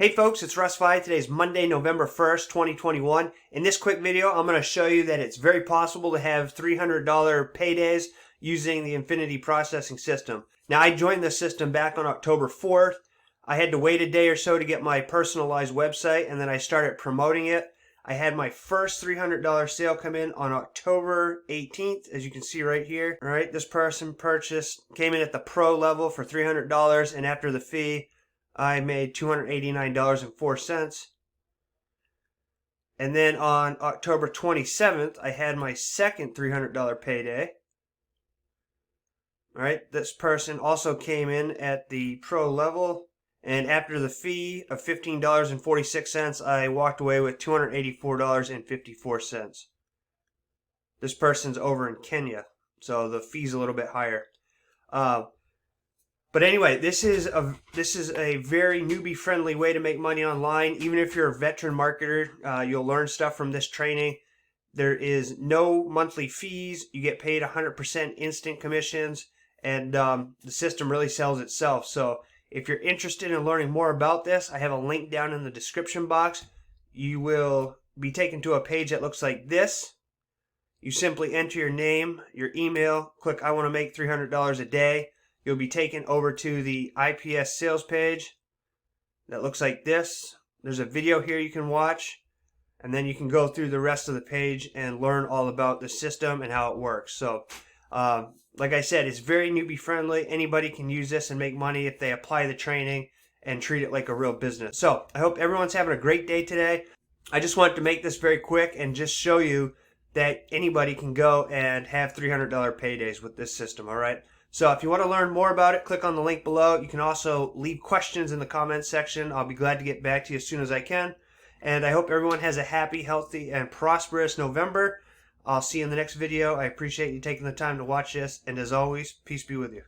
Hey folks, it's Russ. Today's Monday, November 1st, 2021. In this quick video, I'm going to show you that it's very possible to have $300 paydays using the Infinity processing system. Now, I joined this system back on October 4th. I had to wait a day or so to get my personalized website, and then I started promoting it. I had my first $300 sale come in on October 18th, as you can see right here. All right, this person came in at the pro level for $300, and after the fee, I made $289.04. And then on October 27th, I had my second $300 payday. All right, this person also came in at the pro level, and after the fee of $15.46, I walked away with $284.54. This person's over in Kenya, so the fee's a little bit higher. But anyway, this is a very newbie-friendly way to make money online. Even if you're a veteran marketer, you'll learn stuff from this training. There is no monthly fees. You get paid 100% instant commissions, and the system really sells itself. So if you're interested in learning more about this, I have a link down in the description box. You will be taken to a page that looks like this. You simply enter your name, your email, click I want to make $300 a day. You'll be taken over to the IPS sales page that looks like this. There's a video here you can watch, and then you can go through the rest of the page and learn all about the system and how it works. So, like I said, it's very newbie friendly. Anybody can use this and make money if they apply the training and treat it like a real business. So, I hope everyone's having a great day today. I just wanted to make this very quick and just show you that anybody can go and have $300 paydays with this system, all right? So if you want to learn more about it, click on the link below. You can also leave questions in the comments section. I'll be glad to get back to you as soon as I can. And I hope everyone has a happy, healthy, and prosperous November. I'll see you in the next video. I appreciate you taking the time to watch this. And as always, peace be with you.